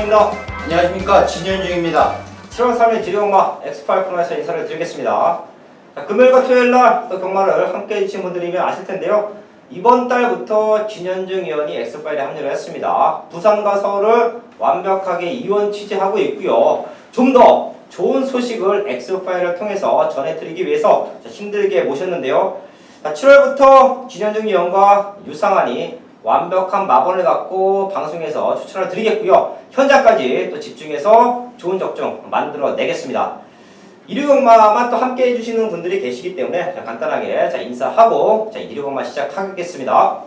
이상입니다. 안녕하십니까, 진현중입니다. 7월 3일 지리경마 엑스파일 코너에서 인사를 드리겠습니다. 자, 금요일과 토요일날 또 경마를 함께 해주신 분들이면 아실 텐데요. 이번 달부터 진현중 위원이 엑스파일에 합류를 했습니다. 부산과 서울을 완벽하게 이원 취재하고 있고요. 좀 더 좋은 소식을 엑스파일을 통해서 전해드리기 위해서 힘들게 모셨는데요. 7월부터 진현중 위원과 유상환이 완벽한 마번을 갖고 방송에서 추천을 드리겠고요. 현장까지 또 집중해서 좋은 적중 만들어 내겠습니다. 일요경마만 또 함께 해주시는 분들이 계시기 때문에 간단하게 인사하고 일요경마 시작하겠습니다.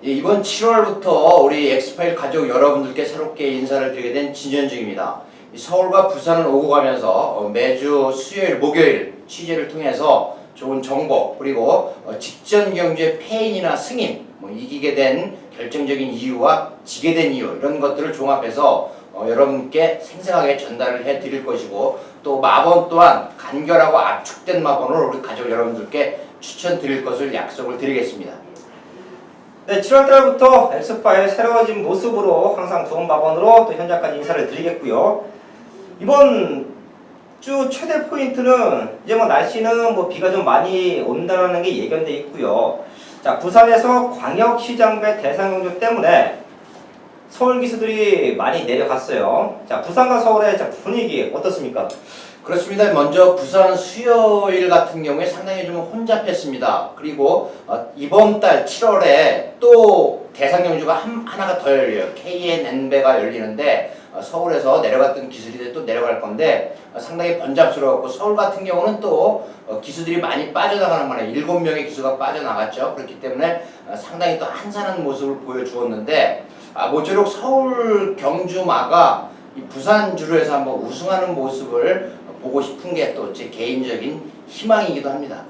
예, 이번 7월부터 우리 엑스파일 가족 여러분들께 새롭게 인사를 드리게 된 진현중입니다. 서울과 부산을 오고 가면서 매주 수요일, 목요일 취재를 통해서 좋은 정보 그리고 직전 경주의 패인이나 승인, 이기게 된 결정적인 이유와 지게 된 이유 이런 것들을 종합해서 여러분께 생생하게 전달을 해드릴 것이고 또 마번 또한 간결하고 압축된 마번을 우리 가족 여러분들께 추천드릴 것을 약속을 드리겠습니다. 네, 7월달부터 엑스파일 새로워진 모습으로 항상 좋은 마번으로 또 현장까지 인사를 드리겠고요. 이번 주 최대 포인트는 이제 날씨는 비가 좀 많이 온다라는 게 예견돼 있고요. 자, 부산에서 광역시장배 대상경주 때문에 서울 기수들이 많이 내려갔어요. 자, 부산과 서울의 분위기 어떻습니까? 그렇습니다. 먼저 부산 수요일 같은 경우에 상당히 좀 혼잡했습니다. 그리고 이번 달 7월에 또 대상경주가 하나가 더 열려요. KNN배가 열리는데 서울에서 내려갔던 기수들이 또 내려갈 건데 상당히 번잡스러웠고 서울 같은 경우는 또 기수들이 많이 빠져나가는 거네. 7명의 기수가 빠져나갔죠. 그렇기 때문에 상당히 또 한산한 모습을 보여주었는데 모쪼록 서울 경주마가 이 부산주로에서 한번 우승하는 모습을 보고 싶은 게 또 제 개인적인 희망이기도 합니다.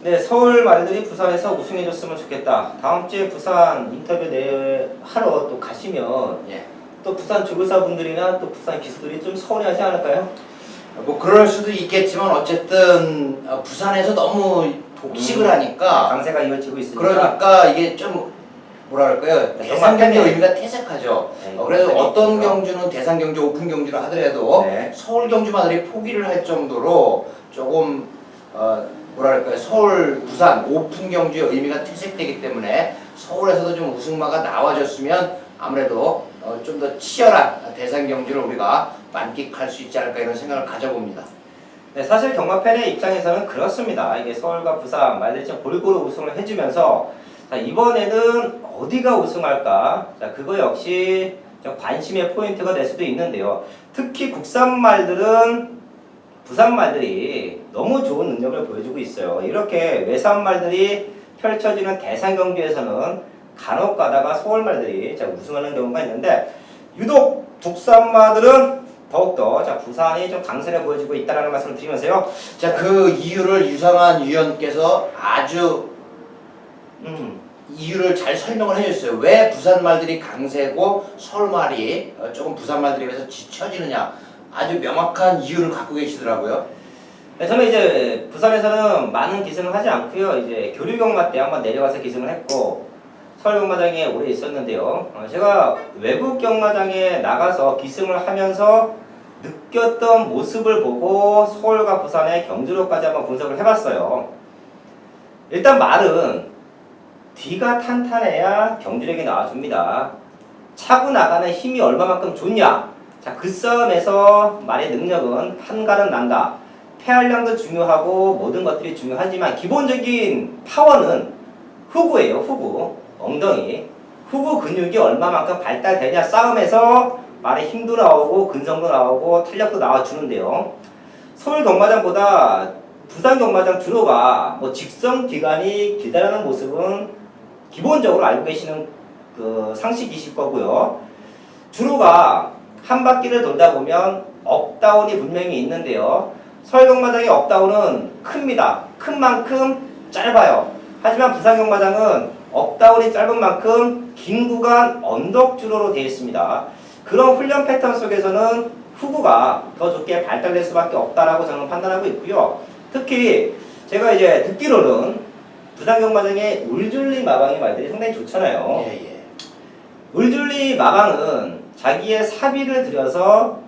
네, 서울 말들이 부산에서 우승해줬으면 좋겠다. 다음 주에 부산 인터뷰 하러 또 가시면 또 부산 조교사분들이나 또 부산 기수들이 좀 서운해하지 않을까요? 그럴 수도 있겠지만 어쨌든 부산에서 너무 독식을 하니까 강세가 이어지고 있으니까 그러니까 이게 좀 뭐랄까요, 대상경주 의미가 퇴색하죠. 그래서 어떤 경주는 대상경주, 오픈경주를 하더라도 서울 경주마들이 포기를 할 정도로 조금 뭐랄까요, 서울, 부산, 오픈경주의 의미가 퇴색되기 때문에 서울에서도 좀 우승마가 나와줬으면 아무래도 좀 더 치열한 대상경주를 우리가 만끽할 수 있지 않을까 이런 생각을 가져봅니다. 네, 사실 경마팬의 입장에서는 그렇습니다. 이게 서울과 부산 말들이 좀 골고루 우승을 해주면서 자, 이번에는 어디가 우승할까? 자, 그거 역시 좀 관심의 포인트가 될 수도 있는데요. 특히 국산 말들은 부산 말들이 너무 좋은 능력을 보여주고 있어요. 이렇게 외산 말들이 펼쳐지는 대상 경주에서는 간혹 가다가 서울 말들이 우승하는 경우가 있는데 유독 국산 말들은 더욱더 부산이 좀 강세를 보여주고 있다는 말씀을 드리면서요. 자, 그 이유를 유상환 위원께서 아주 이유를 잘 설명을 해줬어요. 왜 부산 말들이 강세고 서울 말이 조금 부산 말들에 비해서 지쳐지느냐 아주 명확한 이유를 갖고 계시더라고요. 네, 저는 이제 부산에서는 많은 기승을 하지 않고요. 이제 교류경마 때 한번 내려가서 기승을 했고 서울 경마장에 오래 있었는데요. 제가 외국 경마장에 나가서 기승을 하면서 느꼈던 모습을 보고 서울과 부산의 경주로까지 한번 분석을 해봤어요. 일단 말은 뒤가 탄탄해야 경주력이 나와줍니다. 차고 나가는 힘이 얼마만큼 좋냐? 자, 그 싸움에서 말의 능력은 한가름 난다. 폐활량도 중요하고 모든 것들이 중요하지만 기본적인 파워는 후구예요. 후구. 엉덩이. 후구 근육이 얼마만큼 발달되냐 싸움에서 말의 힘도 나오고 근성도 나오고 탄력도 나와주는데요. 서울 경마장보다 부산 경마장 주로가 직선 기간이 길다라는 모습은 기본적으로 알고 계시는 그 상식이실 거고요. 주로가 한 바퀴를 돌다 보면 업다운이 분명히 있는데요. 서울 경마장의 업다운은 큽니다. 큰 만큼 짧아요. 하지만 부산 경마장은 업다운이 짧은 만큼 긴 구간 언덕 주로로 되어 있습니다. 그런 훈련 패턴 속에서는 후구가 더 좋게 발달될 수밖에 없다라고 저는 판단하고 있고요. 특히 제가 이제 듣기로는 부산 경마장의 울줄리 마방의 말들이 상당히 좋잖아요. 울줄리 마방은 자기의 사비를 들여서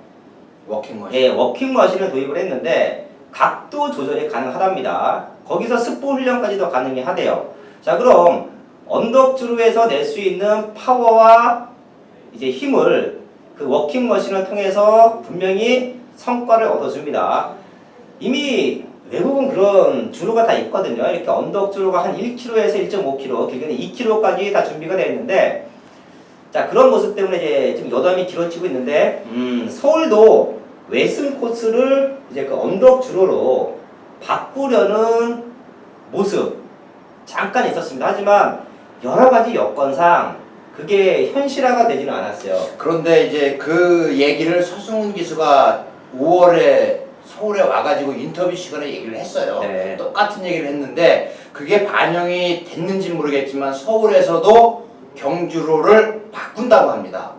워킹머신. 예, 워킹머신을 도입을 했는데 각도 조절이 가능하답니다. 거기서 습보 훈련까지도 가능히 하대요. 자, 그럼 언덕주로에서 낼 수 있는 파워와 이제 힘을 그 워킹머신을 통해서 분명히 성과를 얻어줍니다. 이미 외국은 그런 주로가 다 있거든요. 이렇게 언덕 주로가 한 1km에서 1.5km, 길게는 2km까지 다 준비가 되어 있는데, 자, 그런 모습 때문에 이제 좀 여담이 길어지고 있는데, 서울도 웨슨 코스를 이제 그 언덕 주로로 바꾸려는 모습 잠깐 있었습니다. 하지만 여러 가지 여건상 그게 현실화가 되지는 않았어요. 그런데 이제 그 얘기를 서승훈 기수가 5월에 서울에 와가지고 인터뷰 시간에 얘기를 했어요. 네. 똑같은 얘기를 했는데 그게 반영이 됐는지 모르겠지만 서울에서도 경주로를 바꾼다고 합니다.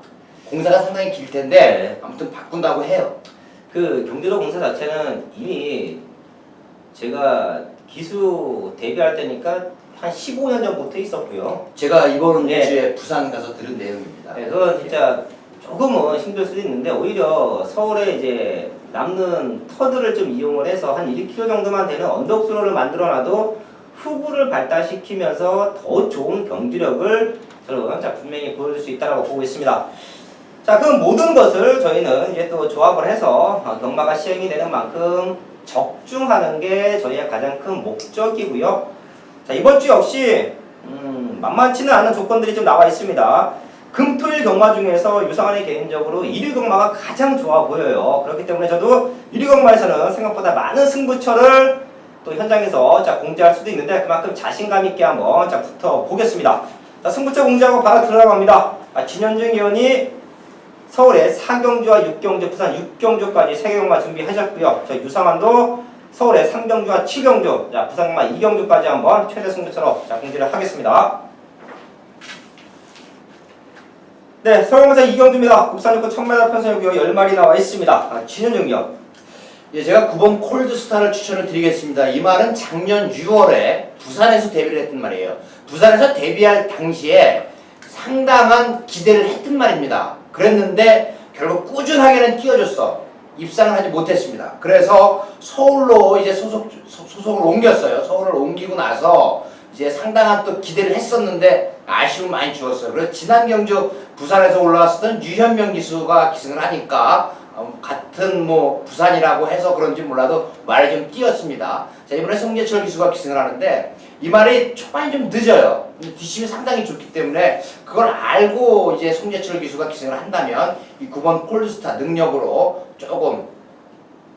공사가 상당히 길 텐데 네. 아무튼 바꾼다고 해요. 그 경주로 공사 자체는 이미 제가 기수 데뷔할 때니까 한 15년 전부터 있었고요. 제가 이번 네. 주에 부산 가서 들은 내용입니다. 네, 그건 진짜 조금은 힘들 수도 있는데 오히려 서울에 이제 남는 터들을 좀 이용을 해서 한 1km 정도만 되는 언덕수로를 만들어놔도 후구를 발달시키면서 더 좋은 경주력을 저는 자 분명히 보여줄 수 있다고 보고 있습니다. 자, 그 모든 것을 저희는 이제 또 조합을 해서 경마가 시행이 되는 만큼 적중하는 게 저희의 가장 큰 목적이고요. 자, 이번 주 역시 만만치는 않은 조건들이 좀 나와 있습니다. 금토일 경마 중에서 유상한이 개인적으로 1위 경마가 가장 좋아 보여요. 그렇기 때문에 저도 1위 경마에서는 생각보다 많은 승부처를 또 현장에서 자 공지할 수도 있는데 그만큼 자신감 있게 한번 자 붙어 보겠습니다. 자, 승부처 공지하고 바로 들어갑니다. 진현중 의원이 서울에 4경주와 6경주, 부산 6경주까지 3경마 준비하셨고요. 저 유상한도 서울에 3경주와 7경주, 자 부산경마 2경주까지 한번 최대 승부처로 자 공지를 하겠습니다. 네, 서울경마장 2경주입니다. 국산 6구 1000m 편성이고요. 10마리 나와 있습니다. 진현중이요. 예, 제가 9번 콜드스타를 추천을 드리겠습니다. 이 말은 작년 6월에 부산에서 데뷔를 했단 말이에요. 부산에서 데뷔할 당시에 상당한 기대를 했단 말입니다. 그랬는데 결국 꾸준하게는 뛰어줬어. 입상을 하지 못했습니다. 그래서 서울로 이제 소속을 옮겼어요. 서울을 옮기고 나서 이제 상당한 또 기대를 했었는데 아쉬움 많이 주었어요. 그래서 지난 경주 부산에서 올라왔었던 유현명 기수가 기승을 하니까 같은 뭐 부산이라고 해서 그런지 몰라도 말이 좀 띄었습니다. 자, 이번에 송재철 기수가 기승을 하는데 이 말이 초반이 좀 늦어요. 근데 뒷심이 상당히 좋기 때문에 그걸 알고 이제 송재철 기수가 기승을 한다면 이 9번 콜드스타 능력으로 조금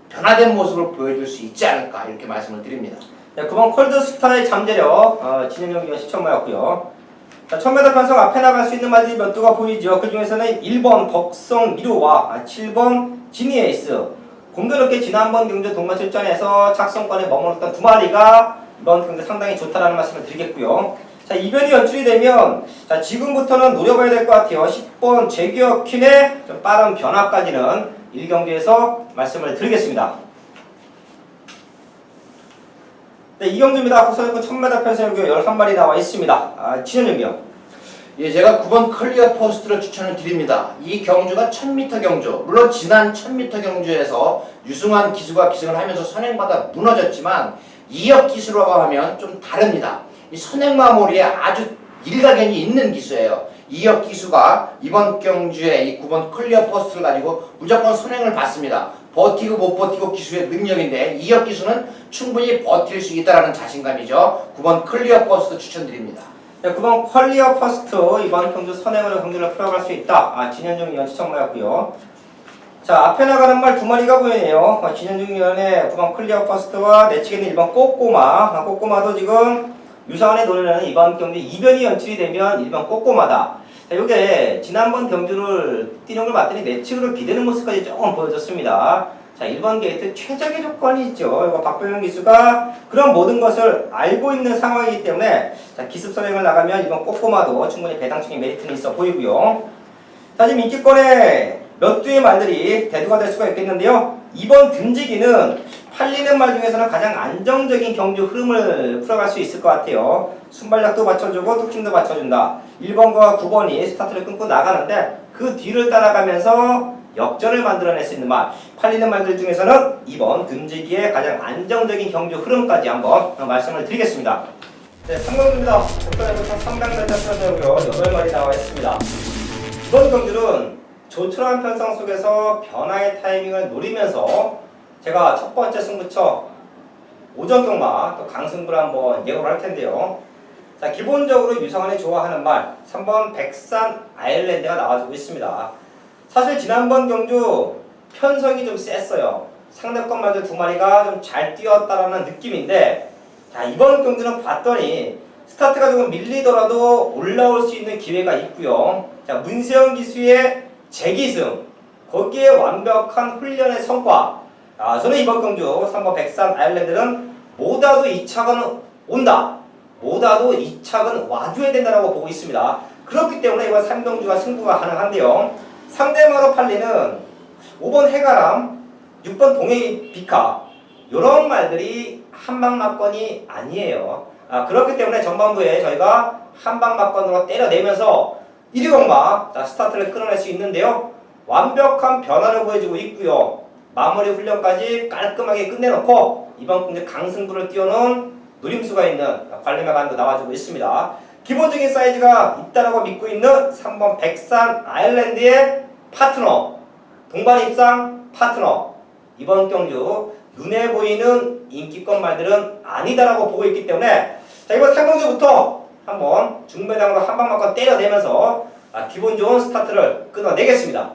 변화된 모습을 보여줄 수 있지 않을까 이렇게 말씀을 드립니다. 네, 9번 콜드스타의 잠재력 진현중이가 10,000마였고요. 자, 1000m 편성 앞에 나갈 수 있는 말들이 몇 두가 보이죠. 그 중에서는 1번 덕성 미로와 7번 지니에이스. 공교롭게 지난번 경주 동마출전에서 착성권에 머물렀던 두 마리가 이번 경주 상당히 좋다라는 말씀을 드리겠고요. 자, 이변이 연출이 되면 자 지금부터는 노려봐야 될 것 같아요. 10번 제기어 퀸의 좀 빠른 변화까지는 1경주에서 말씀을 드리겠습니다. 네, 이경주입니다. 국산육구 1000m 편성이고요. 11마리 나와 있습니다. 진현중이요. 예, 제가 9번 클리어 포스트를 추천을 드립니다. 이 경주가 1000m 경주. 물론 지난 1000m 경주에서 유승환 기수가 기승을 하면서 선행마다 무너졌지만 이역 기수라고 하면 좀 다릅니다. 이 선행마무리에 아주 일가견이 있는 기수예요. 이역 기수가 이번 경주에 이 9번 클리어 포스트를 가지고 무조건 선행을 받습니다. 버티고 못 버티고 기수의 능력인데 이역 기수는 충분히 버틸 수 있다는 자신감이죠. 9번 클리어 포스트 추천드립니다. 네, 9번 퀄리어 퍼스트 이번 경주 선행으로 경주를 풀어갈 수 있다. 진현중 의원 추천마였고요. 자, 앞에 나가는 말 두 마리가 보이네요. 진현중 의원의 9번 클리어 퍼스트와 내치기는 1번 꼬꼬마. 꼬꼬마도 지금 유상한의 노래는 이번 경주 이변이 연출이 되면 1번 꼬꼬마다. 자, 요게 지난번 경주를 뛰는 걸 봤더니 내측으로 기대는 모습까지 조금 보여줬습니다. 자, 1번 게이트 최적의 조건이 있죠. 이거 박병현 기수가 그런 모든 것을 알고 있는 상황이기 때문에 자, 기습 선행을 나가면 이번 꼬꼬마도 충분히 배당적인 메리트는 있어 보이고요. 자, 지금 인기권에 몇 두의 말들이 대두가 될 수가 있겠는데요. 이번 등지기는 팔리는 말 중에서는 가장 안정적인 경주 흐름을 풀어갈 수 있을 것 같아요. 순발력도 받쳐주고 뚝심도 받쳐준다. 1번과 9번이 스타트를 끊고 나가는데 그 뒤를 따라가면서 역전을 만들어낼 수 있는 말, 팔리는 말들 중에서는 이번 금지기의 가장 안정적인 경주 흐름까지 한번 말씀을 드리겠습니다. 네, 3경주입니다. 국가대표선 300m 편성으로 8마리 나와 있습니다. 이번 경주는 조촐한 편성 속에서 변화의 타이밍을 노리면서 제가 첫 번째 승부처 오전경마 또 강승부를 한번 예고를 할 텐데요. 자, 기본적으로 유성환이 좋아하는 말 3번 백산 아일랜드가 나와주고 있습니다. 사실 지난번 경주 편성이 좀 셌어요. 상대권 말들 2마리가 좀 잘 뛰었다라는 느낌인데, 자, 이번 경주는 봤더니 스타트가 조금 밀리더라도 올라올 수 있는 기회가 있고요. 자, 문세영 기수의 재기승, 거기에 완벽한 훈련의 성과. 저는 이번 경주 3번 백산 아일랜드는 뭐다도 2착은 온다, 뭐다도 2착은 와줘야 된다고 보고 있습니다. 그렇기 때문에 이번 3경주가 승부가 가능한데요. 상대마로 팔리는 5번 해가람, 6번 동해이 비카, 이런 말들이 한방막건이 아니에요. 그렇기 때문에 전반부에 저희가 한방막건으로 때려내면서 1위 경마 스타트를 끊어낼 수 있는데요. 완벽한 변화를 보여주고 있고요. 마무리 훈련까지 깔끔하게 끝내놓고 이번 경주 강승부를 띄워놓은 노림수가 있는 관리마간도 나와주고 있습니다. 기본적인 사이즈가 있다라고 믿고 있는 3번 백산 아일랜드의 파트너, 동반 입상 파트너, 이번 경주 눈에 보이는 인기권 말들은 아니다라고 보고 있기 때문에, 자, 이번 3경주부터 한번 중배당으로 한방막건 때려내면서 기분 좋은 스타트를 끊어내겠습니다.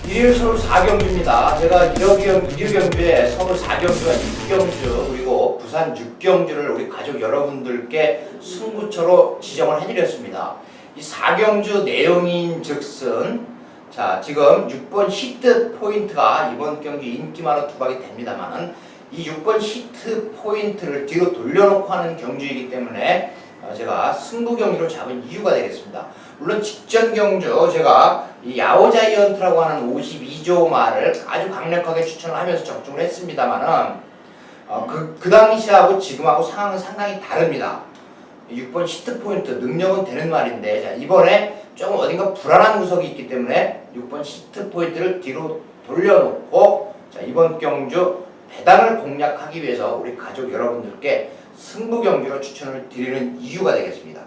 일요일 서울 4경주입니다. 제가 1경주에 서울 4경주와 6경주 그리고 부산 6경주를 우리 가족 여러분들께 승부처로 지정을 해드렸습니다. 이 4경주 내용인 즉슨, 자, 지금 6번 히트 포인트가 이번 경기 인기만으로 두각이 됩니다만, 이 6번 히트 포인트를 뒤로 돌려놓고 하는 경주이기 때문에 제가 승부 경기로 잡은 이유가 되겠습니다. 물론 직전 경주 제가 이 야오자이언트라고 하는 52조 말을 아주 강력하게 추천을 하면서 적중을 했습니다만은 그 당시하고 지금하고 상황은 상당히 다릅니다. 6번 히트 포인트 능력은 되는 말인데, 자, 이번에 조금 어딘가 불안한 구석이 있기 때문에 6번 히트 포인트를 뒤로 돌려놓고, 자, 이번 경주 배당을 공략하기 위해서 우리 가족 여러분들께 승부 경기로 추천을 드리는 이유가 되겠습니다.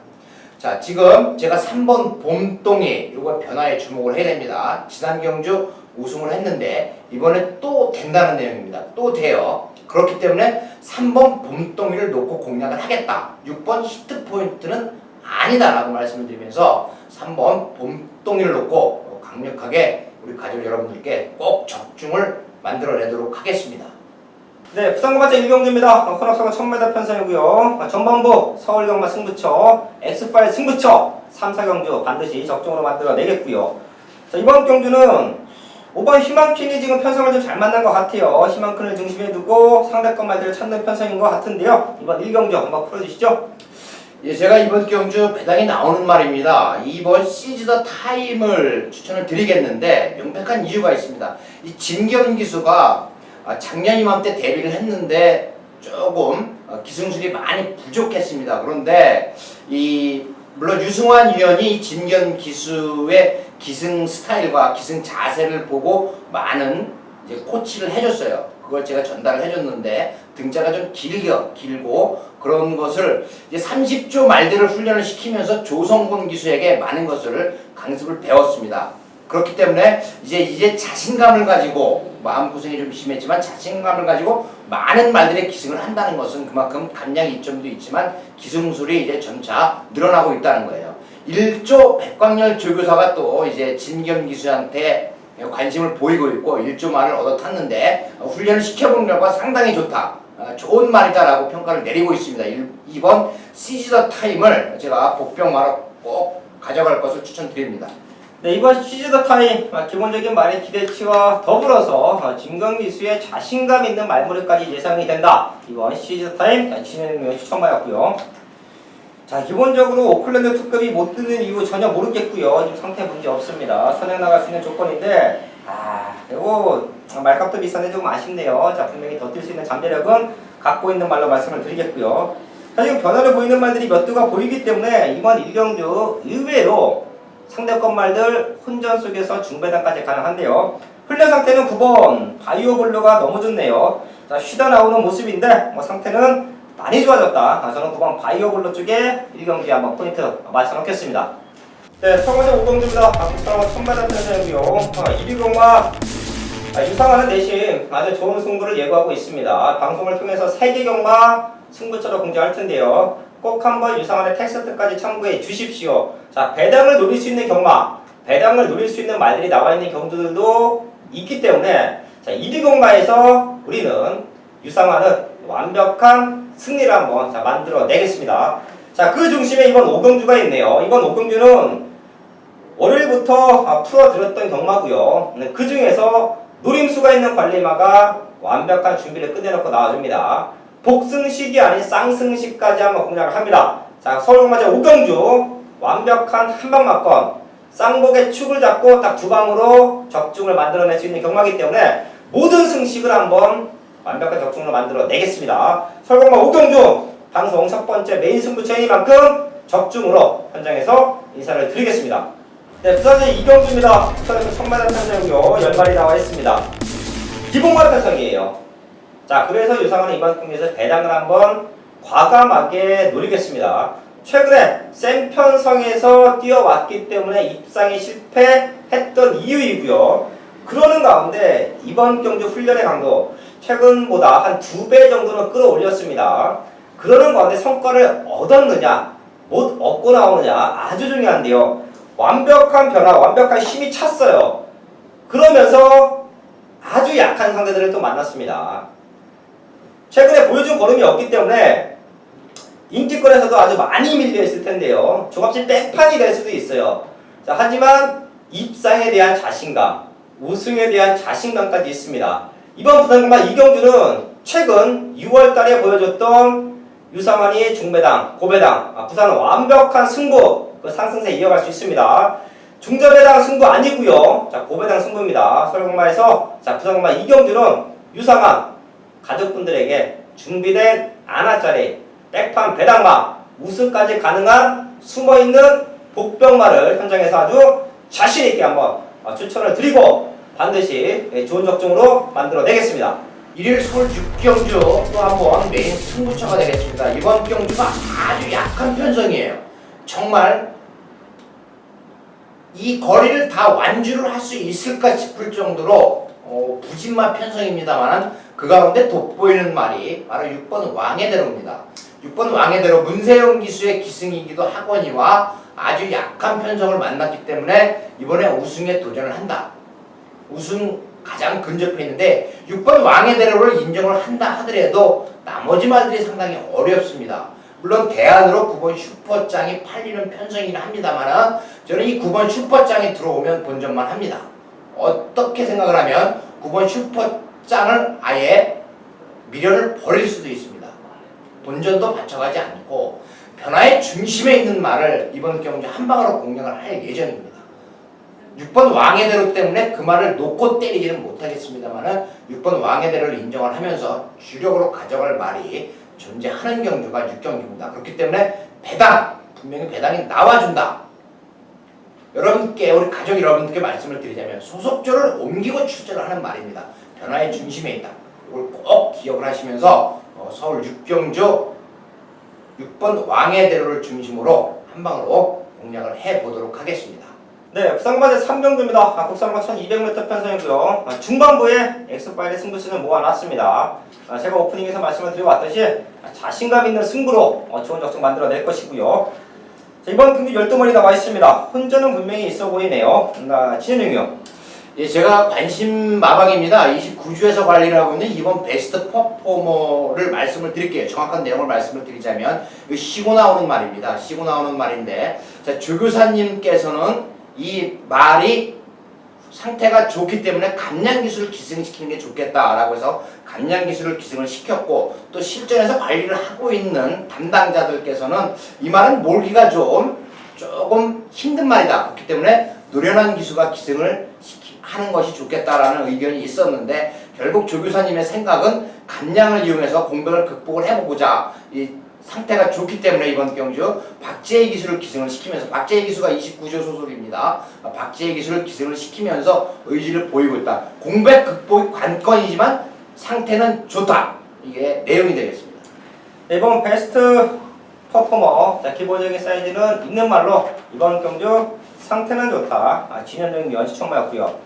자, 지금 제가 3번 봄동이 요거 변화에 주목을 해야 됩니다. 지난 경주 우승을 했는데 이번에 또 된다는 내용입니다. 또 돼요. 그렇기 때문에 3번 봄동이를 놓고 공략을 하겠다. 6번 히트 포인트는 아니다라고 말씀을 드리면서 3번 봄동이를 놓고 강력하게 우리 가족 여러분들께 꼭 적중을 만들어내도록 하겠습니다. 네, 부산고발제 1경주입니다. 혼합상은 1000m 편성이고요. 전반부 서울경마 승부처, X5 승부처 3, 4경주 반드시 적중으로 만들어내겠고요. 자, 이번 경주는 5번 희망퀸이 지금 편성을 좀 잘 만난 것 같아요. 희망퀸을 중심에 두고 상대권 말들을 찾는 편성인 것 같은데요. 이번 1경주 한번 풀어주시죠. 예, 제가 이번 경주 배당이 나오는 말입니다. 이번 시즈 더 타임을 추천을 드리겠는데 명백한 이유가 있습니다. 이 진경 기수가 작년 이맘때 데뷔를 했는데 조금 기승술이 많이 부족했습니다. 그런데 물론 유승환 위원이 진경 기수의 기승 스타일과 기승 자세를 보고 많은 이제 코치를 해줬어요. 그걸 제가 전달을 해줬는데 등자가 좀 길고 그런 것을 이제 30조 말들을 훈련을 시키면서 조성곤 기수에게 많은 것을 강습을 배웠습니다. 그렇기 때문에 이제 자신감을 가지고, 마음고생이 좀 심했지만 자신감을 가지고 많은 말들의 기승을 한다는 것은 그만큼 감량 이점도 있지만 기승술이 이제 점차 늘어나고 있다는 거예요. 1조 백광열 조교사가 또 이제 진경 기수한테 관심을 보이고 있고 1조 말을 얻어 탔는데 훈련을 시켜본 결과 상당히 좋다, 좋은 말이다라고 평가를 내리고 있습니다. 2번 시즈 더 타임을 제가 복병마로 꼭 가져갈 것을 추천드립니다. 네, 이번 시즈 더 타임 기본적인 말의 기대치와 더불어서 진경기수의 자신감 있는 말무리까지 예상이 된다. 이번 시즈 더 타임 진행을 추천받았고요. 자, 기본적으로 오클랜드 특급이 못 뜨는 이유 전혀 모르겠고요. 지금 상태 문제 없습니다. 선행 나갈 수 있는 조건인데, 그리고 말값도 비싼데 좀 아쉽네요. 자, 분명히 더 뛸 수 있는 잠재력은 갖고 있는 말로 말씀을 드리겠고요. 자, 지금 변화를 보이는 말들이 몇 두가 보이기 때문에 이번 1경주 의외로 상대권 말들 혼전 속에서 중배당까지 가능한데요. 훈련 상태는 9번 바이오블루가 너무 좋네요. 자, 쉬다 나오는 모습인데 뭐 상태는 많이 좋아졌다. 저는 9번 바이오블루 쪽에 1경기에 한번 포인트 맞춰놓겠습니다. 네, 청와대 오경주입니다. 국상은 천마다 편성이고요. 1위경과 유상하는 대신 아주 좋은 승부를 예고하고 있습니다. 방송을 통해서 3개 경마 승부처로 공개할 텐데요. 꼭 한번 유상한의 텍스트까지 참고해 주십시오. 자, 배당을 노릴 수 있는 경마, 배당을 노릴 수 있는 말들이 나와 있는 경주들도 있기 때문에 자, 1위 경마에서 우리는 유상한은 완벽한 승리를 한번 만들어 내겠습니다. 자, 그 중심에 이번 5경주가 있네요. 이번 5경주는 월요일부터 풀어드렸던 경마고요. 그 중에서 노림수가 있는 관리마가 완벽한 준비를 끝내놓고 나와줍니다. 복승식이 아닌 쌍승식까지 한번 공략을 합니다. 자, 서울경마제 5경주 완벽한 한방막건 쌍복의 축을 잡고 딱 두 방으로 적중을 만들어낼 수 있는 경마이기 때문에 모든 승식을 한번 완벽한 적중으로 만들어 내겠습니다. 서울경마 5경주 방송 첫 번째 메인 승부처이니만큼 적중으로 현장에서 인사를 드리겠습니다. 네, 부산제 이경주입니다. 부산에서 천마다 편성이고요. 열발이 나와 있습니다. 기본말 편성이에요. 자, 그래서 유상은 이번 경기에서 배당을 한번 과감하게 노리겠습니다. 최근에 센 편성에서 뛰어왔기 때문에 입상에 실패했던 이유이고요. 그러는 가운데 이번 경주 훈련의 강도 최근보다 한 2배 정도는 끌어올렸습니다. 그러는 가운데 성과를 얻었느냐 못 얻고 나오느냐 아주 중요한데요. 완벽한 변화, 완벽한 힘이 찼어요. 그러면서 아주 약한 상대들을 또 만났습니다. 최근에 보여준 걸음이 없기 때문에 인기권에서도 아주 많이 밀려있을 텐데요. 조금씩 뺑판이 될 수도 있어요. 자, 하지만 입상에 대한 자신감, 우승에 대한 자신감까지 있습니다. 이번 부산경마 이경주는 최근 6월달에 보여줬던 유상환이 중배당, 고배당, 부산은 완벽한 승부, 그 상승세 이어갈 수 있습니다. 중저배당 승부 아니고요. 자, 고배당 승부입니다. 서울경마에서 자, 부산경마 이경주는 유상환 가족분들에게 준비된 안아짜리 백판 배당마 우승까지 가능한 숨어있는 복병마를 현장에서 아주 자신있게 한번 추천을 드리고 반드시 좋은 적중으로 만들어내겠습니다. 일일 서울 6경주 또 한번 메인 승부처가 되겠습니다. 이번 경주가 아주 약한 편성이에요. 정말 이 거리를 다 완주를 할 수 있을까 싶을 정도로 부진마 편성입니다만 그 가운데 돋보이는 말이 바로 6번 왕의대로입니다. 6번 왕의대로 문세영 기수의 기승이기도 하거니와 아주 약한 편성을 만났기 때문에 이번에 우승에 도전을 한다. 우승 가장 근접해 있는데 6번 왕의대로를 인정을 한다 하더라도 나머지 말들이 상당히 어렵습니다. 물론 대안으로 9번 슈퍼장이 팔리는 편성이긴 합니다만 저는 이 9번 슈퍼장이 들어오면 본전만 합니다. 어떻게 생각을 하면 9번 슈퍼장을 아예 미련을 버릴 수도 있습니다. 본전도 받쳐가지 않고 변화의 중심에 있는 말을 이번 경주 한 방으로 공략을 할 예정입니다. 6번 왕의대로 때문에 그 말을 놓고 때리지는 못하겠습니다만 6번 왕의대로를 인정을 하면서 주력으로 가져갈 말이 존재하는 경주가 6경주입니다. 그렇기 때문에 배당, 분명히 배당이 나와준다. 여러분께, 우리 가족 여러분께 말씀을 드리자면 소속조를 옮기고 출전을 하는 말입니다. 변화의 중심에 있다. 이걸 꼭 기억을 하시면서 서울 6경주 6번 왕의대로를 중심으로 한 방으로 공략을 해보도록 하겠습니다. 네, 부산경마제 3경주입니다. 국산마 1200m 편성이고요. 중반부에 엑스파일의 승부수는 모아놨습니다. 제가 오프닝에서 말씀을 드려왔듯이 자신감 있는 승부로 좋은 적중 만들어낼 것이고요. 자, 이번 경기 12마리 나와 있습니다. 혼전은 분명히 있어 보이네요. 진현용이요. 예, 제가 관심 마방입니다. 29주에서 관리를 하고 있는 이번 베스트 퍼포머를 말씀을 드릴게요. 정확한 내용을 말씀을 드리자면 쉬고 나오는 말입니다. 쉬고 나오는 말인데 자, 조교사님께서는 이 말이 상태가 좋기 때문에 감량기술을 기승시키는 게 좋겠다라고 해서 감량기술을 기승을 시켰고 또 실전에서 관리를 하고 있는 담당자들께서는 이 말은 몰기가 조금 힘든 말이다. 그렇기 때문에 노련한 기수가 기승을 하는 것이 좋겠다라는 의견이 있었는데 결국 조교사님의 생각은 감량을 이용해서 공백을 극복을 해보고자 이 상태가 좋기 때문에 이번 경주 박재희 기수를 기승을 시키면서 박재희 기수가 29조 소속입니다. 박재희 기수를 기승을 시키면서 의지를 보이고 있다. 공백 극복이 관건이지만 상태는 좋다. 이게 내용이 되겠습니다. 이번 베스트 퍼포머, 자, 기본적인 사이즈는 있는 말로 이번 경주 상태는 좋다. 진현적인 연시청마였고요.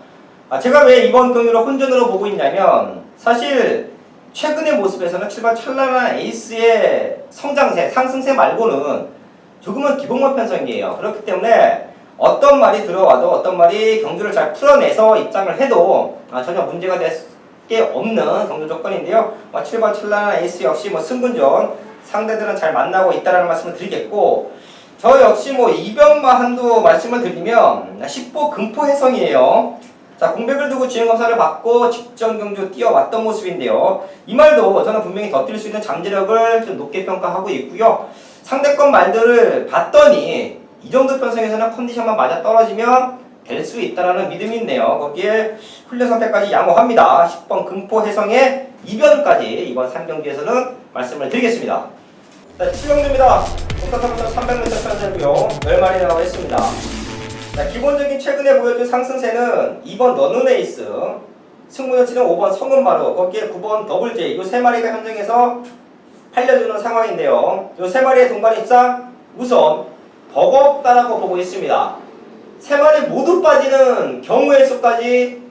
제가 왜 이번 경기를 혼전으로 보고 있냐면 사실 최근의 모습에서는 7번 찬란한 에이스의 성장세, 상승세 말고는 조금은 기복만 편성이에요. 그렇기 때문에 어떤 말이 들어와도 어떤 말이 경주를 잘 풀어내서 입장을 해도 전혀 문제가 될 게 없는 경주 조건인데요. 7번 찬란한 에이스 역시 승분전 상대들은 잘 만나고 있다는 말씀을 드리겠고, 저 역시 이변만 한두 말씀을 드리면 10보 금포해성이에요. 자, 공백을 두고 주행검사를 받고 직전 경주 뛰어왔던 모습인데요. 이 말도 저는 분명히 더 뛸 수 있는 잠재력을 좀 높게 평가하고 있고요. 상대권 말들을 봤더니 이 정도 편성에서는 컨디션만 맞아 떨어지면 될 수 있다라는 믿음이 있네요. 거기에 훈련 상태까지 양호합니다. 10번 금포해성의 이변까지 이번 3경기에서는 말씀을 드리겠습니다. 자, 7경주입니다. 국사선수 300m 편성이고요. 10마리 나와 있습니다. 자, 기본적인 최근에 보여준 상승세는 2번 너눈에이스, 승부조치는 5번 성은바로, 거기에 9번 더블제이, 이 3마리가 현장에서 팔려주는 상황인데요. 이 3마리의 동반 입상 우선 버겁다라고 보고 있습니다. 3마리 모두 빠지는 경우의 수까지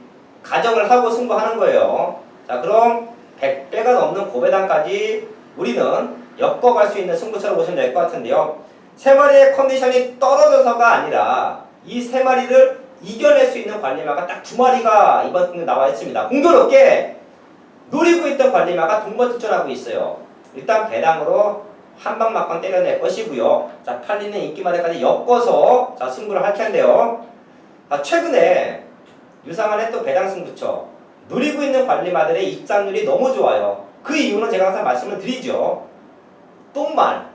가정을 하고 승부하는 거예요. 자, 그럼 100배가 넘는 고배당까지 우리는 엮어갈 수 있는 승부처럼 보시면 될 것 같은데요. 3마리의 컨디션이 떨어져서가 아니라 이 3마리를 이겨낼 수 있는 관리마가 딱 2마리가 이번 경기에 나와 있습니다. 공교롭게 노리고 있던 관리마가 동반출전하고 있어요. 일단 배당으로 한 방 막방 때려낼 것이고요. 자, 팔리는 인기마대까지 엮어서 자, 승부를 할 텐데요. 최근에 유상한의 또 배당 승부처 노리고 있는 관리마들의 입상률이 너무 좋아요. 그 이유는 제가 항상 말씀을 드리죠. 똥말,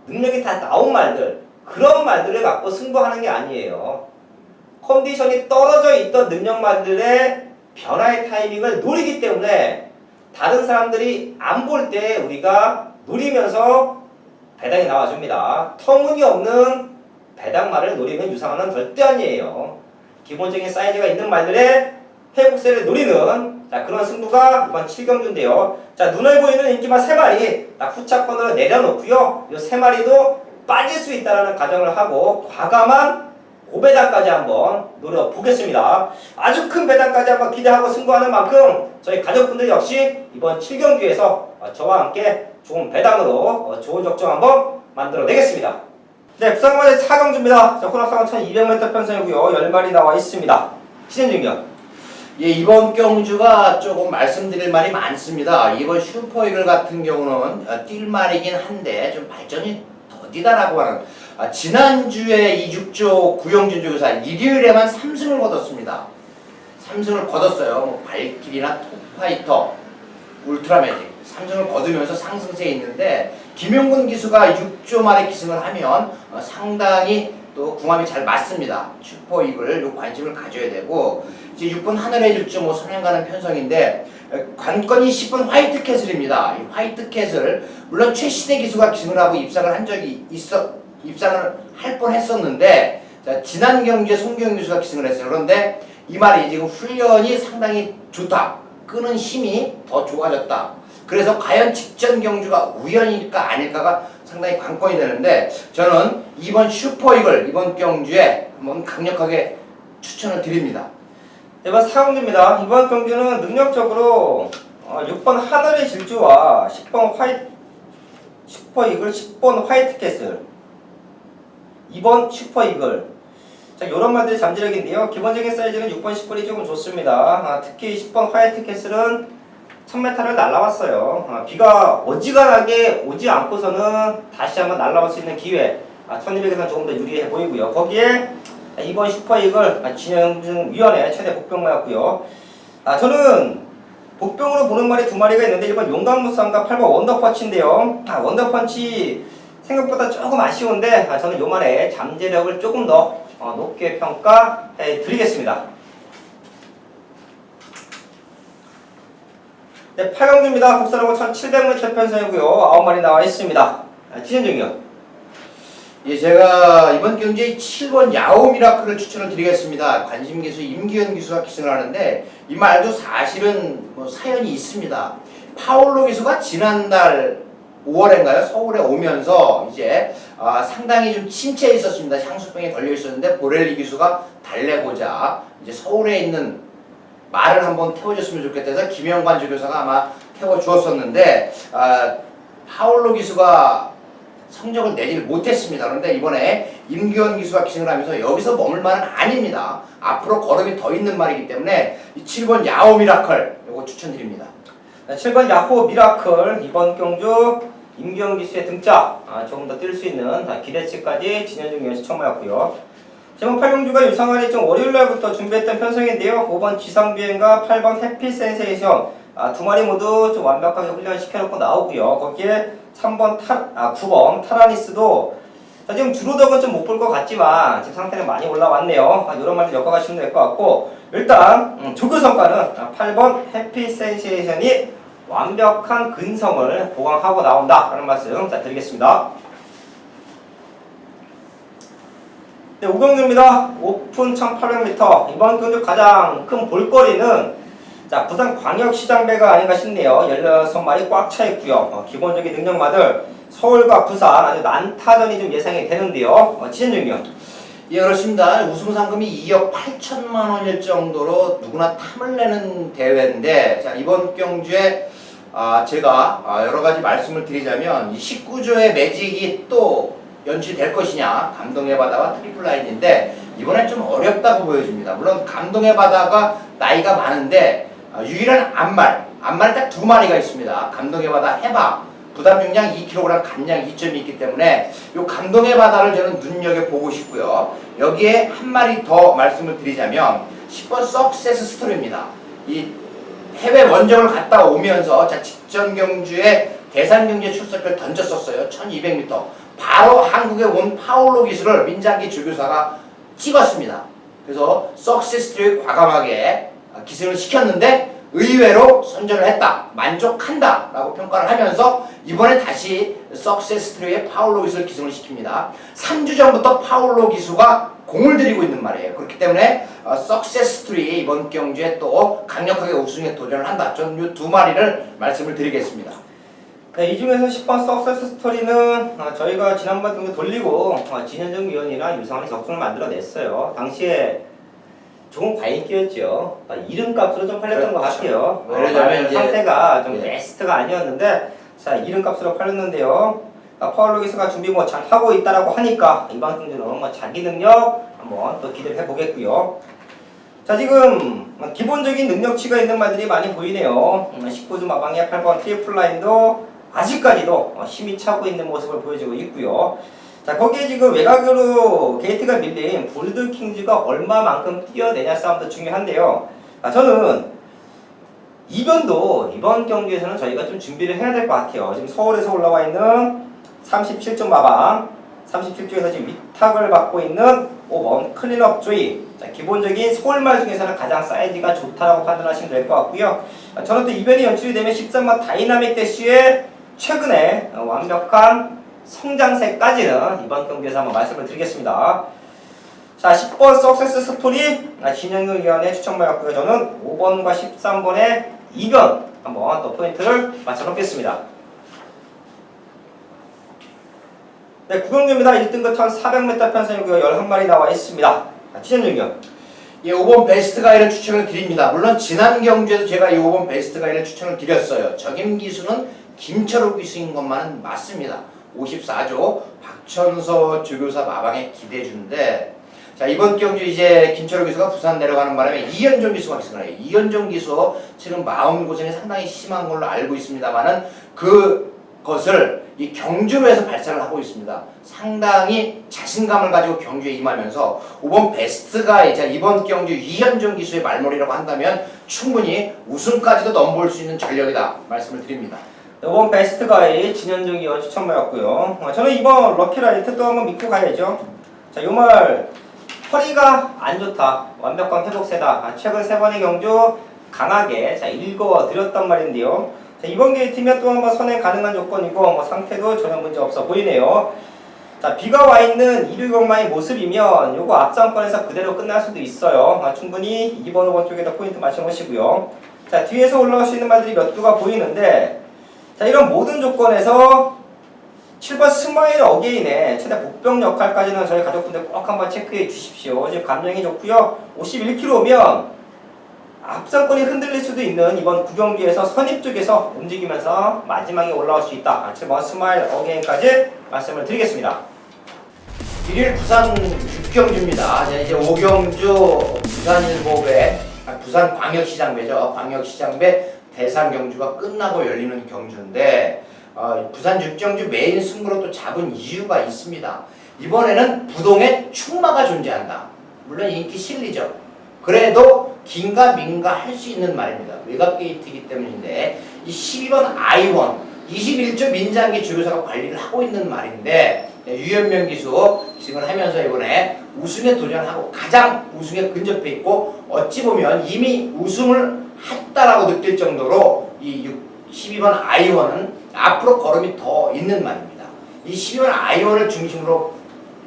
능력이 다 나온 말들, 그런 말들을 갖고 승부하는 게 아니에요. 컨디션이 떨어져 있던 능력말들의 변화의 타이밍을 노리기 때문에 다른 사람들이 안 볼 때 우리가 노리면서 배당이 나와줍니다. 터무니없는 배당말을 노리는 유상한은 절대 아니에요. 기본적인 사이즈가 있는 말들의 회복세를 노리는 그런 승부가 이번 7경주인데요. 자, 눈에 보이는 인기만 3마리 후차권으로 내려놓고요. 이 3마리도 빠질 수 있다는 가정을 하고 과감한 고배당까지 한번 노려보겠습니다. 아주 큰 배당까지 한번 기대하고 승부하는 만큼 저희 가족분들 역시 이번 7경주에서 저와 함께 좋은 배당으로 좋은 적정 한번 만들어내겠습니다. 네, 부산관의 4경주입니다. 자, 혼합상은 1200m 편성이고요. 10마리 나와 있습니다. 신현중이요. 예, 이번 경주가 조금 말씀드릴 말이 많습니다. 이번 슈퍼이글 같은 경우는 뛸 말이긴 한데 좀 발전이 더디다라고 하는 지난주에 이죽조 구영준 조교사 일요일에만 3승을 거뒀습니다. 3승을 거뒀어요. 발길이나 톱파이터, 울트라매직 3승을 거두면서 상승세에 있는데 김용근 기수가 6조 말에 기승을 하면 상당히 또 궁합이 잘 맞습니다. 슈퍼이글 요 관심을 가져야 되고 이제 6번 하늘의 1.5 선행 가는 편성인데 관건이 10번 화이트캐슬입니다. 이 화이트캐슬 물론 최시대 기수가 기승을 하고 입상을 한 적이 입상을 할 뻔했었는데 자, 지난 경기에 송기영 기수가 기승을 했어요. 그런데 이 말이 지금 훈련이 상당히 좋다. 끄는 힘이 더 좋아졌다. 그래서 과연 직전 경주가 우연일까 아닐까가 상당히 관건이 되는데 저는 이번 슈퍼이글 이번 경주에 한번 강력하게 추천을 드립니다. 이번 4경주입니다. 이번 경주는 능력적으로 6번 하늘의 질주와 10번 슈퍼이글, 10번 화이트캐슬, 2번 슈퍼이글, 자, 요런 말들이 잠재력인데요. 기본적인 사이즈는 6번, 10번이 조금 좋습니다. 특히 10번 화이트캐슬은 1000m를 날라왔어요. 비가 어지간하게 오지 않고서는 다시 한번 날라올 수 있는 기회, 1200에서는 조금 더 유리해 보이고요. 거기에 이번 슈퍼이글 진영위원회 최대 복병마였고요. 저는 복병으로 보는 말이 2마리가 있는데 이번 용감무쌍과 8번 원더펀치인데요. 원더펀치 생각보다 조금 아쉬운데 저는 요 말에 잠재력을 조금 더 높게 평가해 드리겠습니다. 네, 8경주입니다. 국사로고 1700m 편성이고요. 9마리 나와 있습니다. 진현중이요. 예, 제가 이번 경기에 7번 야오 미라클을 추천을 드리겠습니다. 관심 기수 임기현 기수가 기승을 하는데 이 말도 사실은 뭐 사연이 있습니다. 파울로 기수가 지난달 5월인가요? 서울에 오면서 이제 상당히 좀 침체에 있었습니다. 향수병에 걸려 있었는데 보렐리 기수가 달래고자 이제 서울에 있는 말을 한번 태워줬으면 좋겠다 해서 김영관 조교사가 아마 태워주었었는데 파울로 기수가 성적을 내질 못했습니다. 그런데 이번에 임기현 기수가 기승을 하면서 여기서 머물 말은 아닙니다. 앞으로 걸음이 더 있는 말이기 때문에 이 7번 야오 미라클 이거 추천드립니다. 7번 야호 미라클 이번 경주 임기현 기수의 등짝 조금 더 뛸 수 있는 기대치까지 진현중 위원 추천하였고요. 제목 8경주가 유상환이 좀 월요일날부터 준비했던 편성인데요. 5번 지상비행과 8번 해피 센세이션 두 마리 모두 좀 완벽하게 훈련시켜놓고 나오고요. 거기에 9번 타라니스도 지금 주로덕은 좀 못 볼 것 같지만 지금 상태는 많이 올라왔네요. 이런 말들 엮어가시면 될 것 같고 일단 조교성과는 8번 해피 센세이션이 완벽한 근성을 보강하고 나온다 라는 말씀 드리겠습니다. 네, 우경주입니다. 오픈 1800m 이번 경주 가장 큰 볼거리는 부산 광역시장배가 아닌가 싶네요. 16마리 꽉 차 있고요. 기본적인 능력마들 서울과 부산 아주 난타전이 좀 예상이 되는데요. 진현중이요. 예, 그렇습니다. 우승 상금이 2억 8천만 원일 정도로 누구나 탐을 내는 대회인데 자, 이번 경주에 제가 여러 가지 말씀을 드리자면 이 19조의 매직이 또 연출될 것이냐 감동의 바다와 트리플 라인인데 이번엔 좀 어렵다고 보여집니다. 물론 감동의 바다가 나이가 많은데 유일한 암말 딱 두 마리가 있습니다. 감동의 바다 해봐 부담 용량 2kg 감량 2점이 있기 때문에 이 감동의 바다를 저는 눈여겨보고 싶고요. 여기에 한 마리 더 말씀을 드리자면 10번 석세스 스토리입니다. 이 해외 원정을 갔다 오면서 직전 경주에 대산 경주에 출석을 던졌었어요. 1200m 바로 한국에 온 파울로 기수를 민장기 조교사가 찍었습니다. 그래서 석세스 스토리 과감하게 기승을 시켰는데 의외로 선전을 했다. 만족한다. 라고 평가를 하면서 이번에 다시 석세스 스토리의 파울로 기수를 기승을 시킵니다. 3주 전부터 파울로 기수가 공을 들이고 있는 말이에요. 그렇기 때문에 석세스 스토리 이번 경주에 또 강력하게 우승에 도전을 한다. 저는 이 두 마리를 말씀을 드리겠습니다. 네, 이 중에서 10번 석세스 스토리는 저희가 지난번 경기 돌리고 진현중 위원이랑 유상환이 적중을 만들어냈어요. 당시에 좋은 과잉기였죠. 이름값으로 좀 팔렸던 것 같아요. 왜냐면 상태가 좀 베스트가 아니었는데 자 이름값으로 팔렸는데요. 파울로 기수가 준비 잘 하고 있다라고 하니까 이번 경주는 자기 능력 한번 또 기대를 해보겠고요. 자 지금 기본적인 능력치가 있는 말들이 많이 보이네요. 19주 마방의 8번 트리플 라인도 아직까지도 힘이 차고 있는 모습을 보여주고 있고요. 자 거기에 지금 외곽으로 게이트가 밀린 볼드킹즈가 얼마만큼 뛰어내냐 싸움도 중요한데요. 저는 이변도 이번 경기에서는 저희가 좀 준비를 해야 될 것 같아요. 지금 서울에서 올라와 있는 37점 마방 37조에서 지금 위탁을 받고 있는 5번 클린업 조이. 기본적인 서울말 중에서는 가장 사이즈가 좋다라고 판단하시면 될 것 같고요. 저는 또 이변이 연출이 되면 13번 다이나믹 대쉬의 최근에 완벽한 성장세까지는 이번 경기에서 한번 말씀을 드리겠습니다. 자 10번 석세스 스토리 진영균 위원의 추천받았고요. 저는 5번과 13번의 이변 한번 또 포인트를 맞춰놓겠습니다. 네, 구경주입니다. 1등급 1400m 편성이고요. 11마리 나와 있습니다. 진현중 위원. 예, 5번 베스트 가이를 추천을 드립니다. 물론 지난 경주에도 제가 이 5번 베스트 가이를 추천을 드렸어요. 적임 기수는 김철호 기수인 것만은 맞습니다. 54조 박천서 조교사 마방에 기대주인데 자 이번 경주 이제 김철호 기수가 부산 내려가는 바람에 이현종 기수가 기승을 해요. 이현종 기수 지금 마음고생이 상당히 심한 걸로 알고 있습니다만은 그것을 이 경주에서 발산을 하고 있습니다. 상당히 자신감을 가지고 경주에 임하면서 5번 베스트가 이제 이번 경주 이현종 기수의 말머리라고 한다면 충분히 우승까지도 넘볼 수 있는 전력이다 말씀을 드립니다. 이번 베스트 가이 진현중 위원 추천받았고요. 저는 이번 럭키라이트 또 한번 믿고 가야죠. 자, 요 말 허리가 안 좋다. 완벽한 회복세다. 최근 3번의 경주 강하게 읽어드렸단 말인데요. 자, 이번 게이트면 또 한번 선행 가능한 조건이고 뭐 상태도 전혀 문제 없어 보이네요. 자, 비가 와 있는 1위 경마의 모습이면 요거 앞상권에서 그대로 끝날 수도 있어요. 충분히 2번, 5번 쪽에다 포인트 맞춰놓으시고요. 자, 뒤에서 올라올 수 있는 말들이 몇 두가 보이는데, 자, 이런 모든 조건에서 7번 스마일 어게인의 최대 복병 역할까지는 저희 가족분들 꼭 한번 체크해 주십시오. 지금 감정이 좋고요. 51km면 앞상권이 흔들릴 수도 있는 이번 구경기에서 선입 쪽에서 움직이면서 마지막에 올라올 수 있다. 7번 스마일 어게인까지 말씀을 드리겠습니다. 1일 부산 6경주입니다. 이제 5경주 부산일보배, 부산 광역시장배죠. 광역시장배 대상 경주가 끝나고 열리는 경주인데 부산 6경주 메인 승부로 또 잡은 이유가 있습니다. 이번에는 부동의 충마가 존재한다. 물론 인기 실리죠. 그래도 긴가 민가 할 수 있는 말입니다. 외곽 게이트이기 때문인데 이 12번 I1 21조 민장기 조교사가 관리를 하고 있는 말인데 유현명 기수 기승을 하면서 이번에 우승에 도전하고 가장 우승에 근접해 있고 어찌 보면 이미 우승을 했다라고 느낄 정도로 이 12번 I1은 앞으로 걸음이 더 있는 말입니다. 이 12번 I1을 중심으로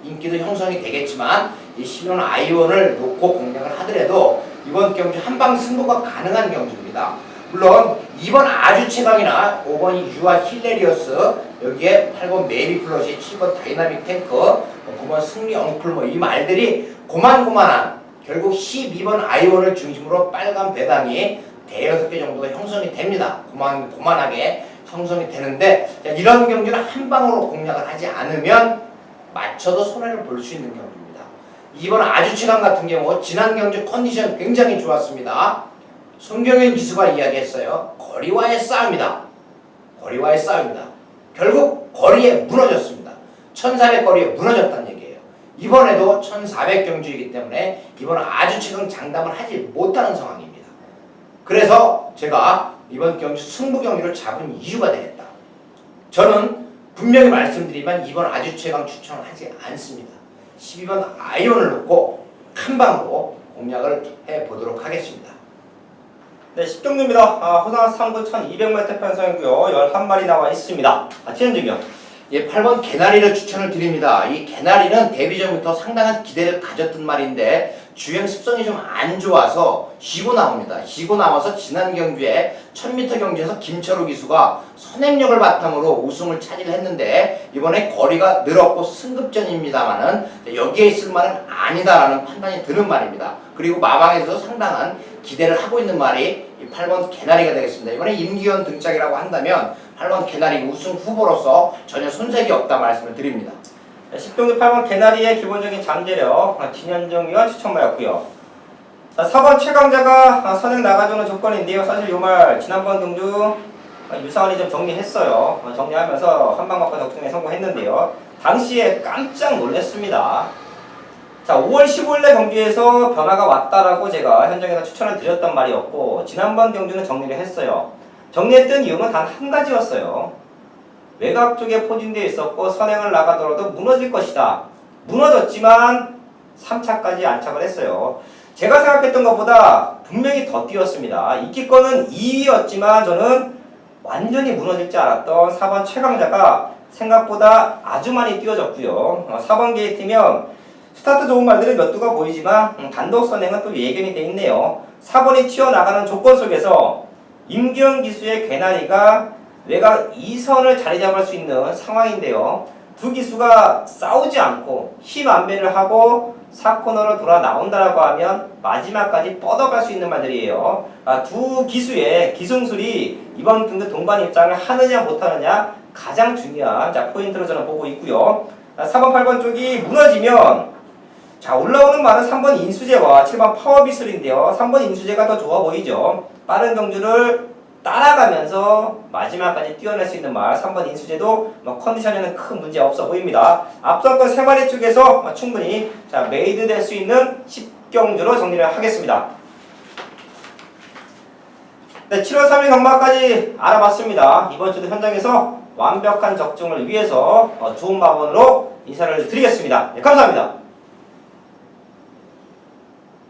인기도 형성이 되겠지만 이 12번 I1을 놓고 공략을 하더라도 이번 경주 한방 승부가 가능한 경주입니다. 물론 2번 아주 최강이나 5번이 유아 힐레리어스, 여기에 8번 메리 플러시, 7번 다이나믹 탱크, 9번 승리 엉클 뭐 이 말들이 고만고만한 결국 12번 I1을 중심으로 빨간 배당이 대여섯 개 정도가 형성이 됩니다. 고만하게 형성이 되는데 이런 경기는 한 방으로 공략을 하지 않으면 맞춰도 손해를 볼 수 있는 경기입니다. 2번 아주 최강 같은 경우 지난 경주 컨디션 굉장히 좋았습니다. 손경현 기수가 이야기했어요. 거리와의 싸움이다. 거리와의 싸움이다. 결국 거리에 무너졌습니다. 1400 거리에 무너졌다는 얘기예요. 이번에도 1400 경주이기 때문에 이번은 아주 최강 장담을 하지 못하는 상황입니다. 그래서 제가 이번 경주 승부 경기를 잡은 이유가 되겠다. 저는 분명히 말씀드리면 이번 아주 최강 추천을 하지 않습니다. 12번 아이언을 놓고 한 방으로 공략을 해보도록 하겠습니다. 네, 10경주입니다. 호상 3구 1200m 편성이고요. 11마리 나와 있습니다. 진행중이요. 예, 8번 개나리를 추천을 드립니다. 이 개나리는 데뷔 전부터 상당한 기대를 가졌던 말인데 주행 습성이 좀 안 좋아서 쉬고 나옵니다. 쉬고 나와서 지난 경주에 1000m 경주에서 김철우 기수가 선행력을 바탕으로 우승을 차지했는데 이번에 거리가 늘었고 승급전입니다만은 여기에 있을 말은 아니다라는 판단이 드는 말입니다. 그리고 마방에서도 상당한 기대를 하고 있는 말이 이 8번 개나리가 되겠습니다. 이번에 임기현 등짝이라고 한다면 8번 개나리 우승 후보로서 전혀 손색이 없다 말씀을 드립니다. 10경주 8번 개나리의 기본적인 잠재력 진현정 위원 추천받았고요. 4번 최강자가 선행 나가주는 조건인데요. 사실 이 말 지난번 경주 유상원이 좀 정리했어요. 정리하면서 한방막과 적중에 성공했는데요. 당시에 깜짝 놀랐습니다. 자, 5월 15일날 경기에서 변화가 왔다라고 제가 현장에서 추천을 드렸단 말이었고 지난번 경주는 정리를 했어요. 정리했던 이유는 단 한 가지였어요. 외곽 쪽에 포진되어 있었고 선행을 나가더라도 무너질 것이다. 무너졌지만 3차까지 안착을 했어요. 제가 생각했던 것보다 분명히 더 뛰었습니다. 이기권은 2위였지만 저는 완전히 무너질 줄 알았던 4번 최강자가 생각보다 아주 많이 뛰어졌고요. 4번 게이트면 스타트 좋은 말들은 몇 두가 보이지만 단독 선행은 또 예견이 돼 있네요. 4번이 튀어나가는 조건 속에서 임기현 기수의 개나리가 외곽 2선을 자리 잡을 수 있는 상황인데요. 두 기수가 싸우지 않고 힘 안배를 하고 4코너로 돌아 나온다라고 하면 마지막까지 뻗어갈 수 있는 말들이에요. 두 기수의 기승술이 이번 등급 동반 입장을 하느냐 못하느냐 가장 중요한 포인트로 저는 보고 있고요. 4번, 8번 쪽이 무너지면 자 올라오는 말은 3번 인수제와 7번 파워비슬인데요. 3번 인수제가 더 좋아 보이죠. 빠른 경주를 따라가면서 마지막까지 뛰어낼 수 있는 말 3번 인수제도 컨디션에는 큰 문제 없어 보입니다. 앞선권 3마리 쪽에서 충분히 메이드 될 수 있는 10경주로 정리를 하겠습니다. 네, 7월 3일 경마까지 알아봤습니다. 이번 주도 현장에서 완벽한 적중을 위해서 좋은 마음으로 인사를 드리겠습니다. 네, 감사합니다.